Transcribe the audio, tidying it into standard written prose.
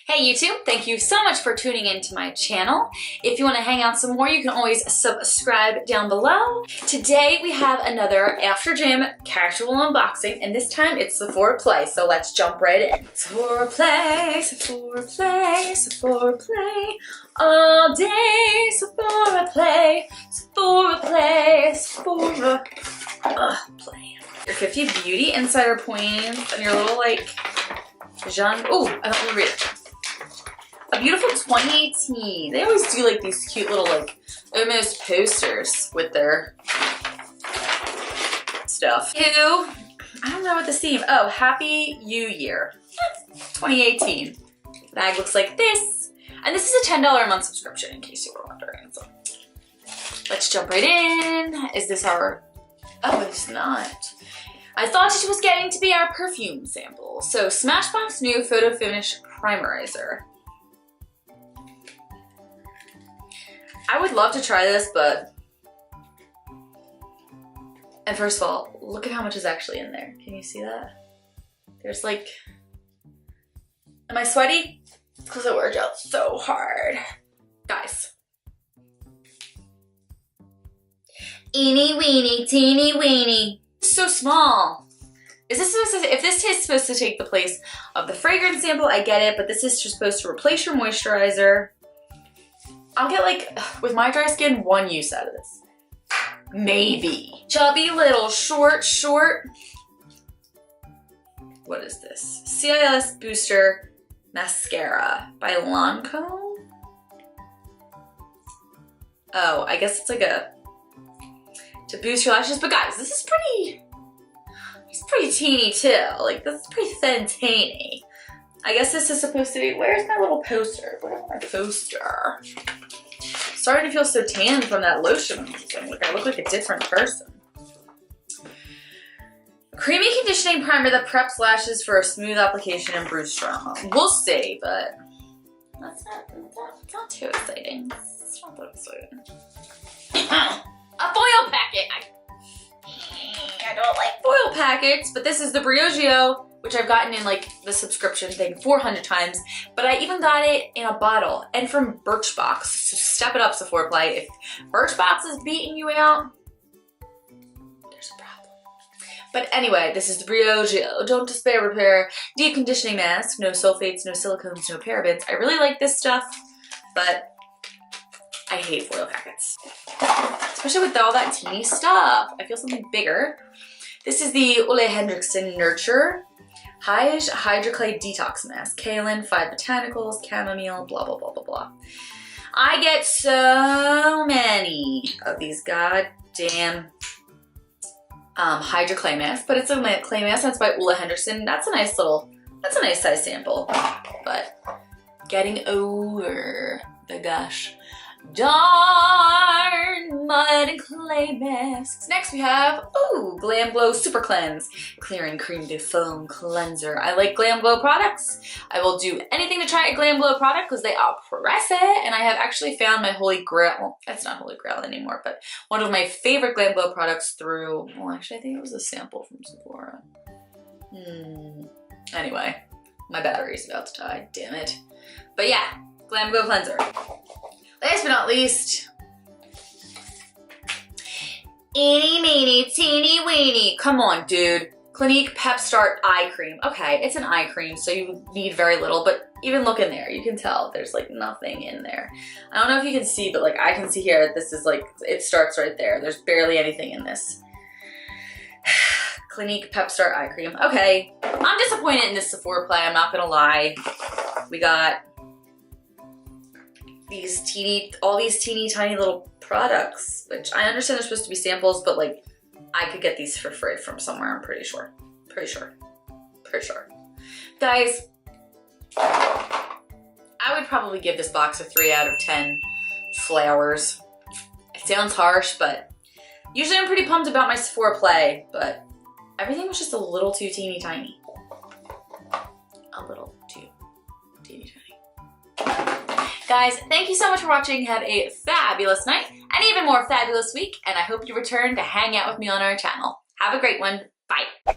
Hey YouTube, thank you so much for tuning into my channel. If you want to hang out some more, you can always subscribe down below. Today we have another After Gym casual unboxing, and this time it's Sephora Play, so let's jump right in. Sephora Play, Sephora Play, Sephora Play, all day Sephora Play, Sephora Play, Sephora Play. Your 50 Beauty Insider points and your little like Jean, oh, I don't want to read it. A beautiful 2018. They always do like these cute little like almost posters with their stuff. Ew. I don't know what this theme. Oh, Happy You Year 2018. The bag looks like this. And this is a $10 a month subscription in case you were wondering. So let's jump right in. Is this our, oh, it's not. I thought it was getting to be our perfume sample. So Smashbox New Photo Finish Primerizer. I would love to try this, but... And first of all, look at how much is actually in there. Can you see that? There's like... Am I sweaty? It's because I worked out so hard. Guys. Eeny weeny, teeny weeny. So small. Is this supposed to, if this is supposed to take the place of the fragrance sample, I get it, but this is just supposed to replace your moisturizer. I'll get like, with my dry skin, one use out of this. Maybe. Chubby little short. What is this? CIS Booster Mascara by Lancome. Oh, I guess it's like a, to boost your lashes. But guys, this is pretty teeny too. Like this is pretty thin teeny. I guess this is supposed to be, where's my little poster? Where's my poster? Starting to feel so tan from that lotion I'm using. Like I look like a different person. Creamy conditioning primer that preps lashes for a smooth application and bruise trauma. We'll see, but that's not too exciting. It's not that exciting. A foil packet. I don't like foil packets, but this is the Briogeo, which I've gotten in like the subscription thing 400 times, but I even got it in a bottle and from Birchbox. So step it up, Sephora Play. If Birchbox is beating you out, there's a problem. But anyway, this is the Briogeo Don't Despair Repair Deep Conditioning Mask. No sulfates, no silicones, no parabens. I really like this stuff, but I hate foil packets. Especially with all that teeny stuff. I feel something bigger. This is the Ole Henriksen Nurture Hydroclay Detox Mask. Kaolin, 5 botanicals, chamomile, blah, blah, blah, blah, blah. I get so many of these goddamn Hydroclay masks, but it's a clay mask that's by Ole Henriksen. That's a nice size sample. But getting over the gosh darn mud and clay masks. Next we have, ooh, Glam Glow Super Cleanse Clearing Cream de Foam Cleanser. I like Glam Glow products. I will do anything to try a Glam Glow product because they are precious, and I have actually found my holy grail. Well, that's not holy grail anymore, but one of my favorite Glam Glow products through, well actually I think it was a sample from Sephora. Anyway, my battery's about to die, damn it. But yeah, Glam Glow Cleanser. Last but not least, eeny meeny teeny weeny. Come on, dude. Clinique Pep Start Eye Cream. Okay, it's an eye cream, so you need very little, but even look in there, you can tell there's like nothing in there. I don't know if you can see, but like I can see here, this is like, it starts right there. There's barely anything in this. Clinique Pep Start Eye Cream. Okay, I'm disappointed in this Sephora Play, I'm not gonna lie. We got all these teeny tiny little products, which I understand they're supposed to be samples, but like I could get these for free from somewhere, I'm pretty sure. Guys, I would probably give this box a 3 out of 10 flowers. It sounds harsh, but usually I'm pretty pumped about my Sephora Play, but everything was just a little too teeny tiny. A little too teeny tiny. Guys, thank you so much for watching. Have a fabulous night and even more fabulous week, and I hope you return to hang out with me on our channel. Have a great one. Bye.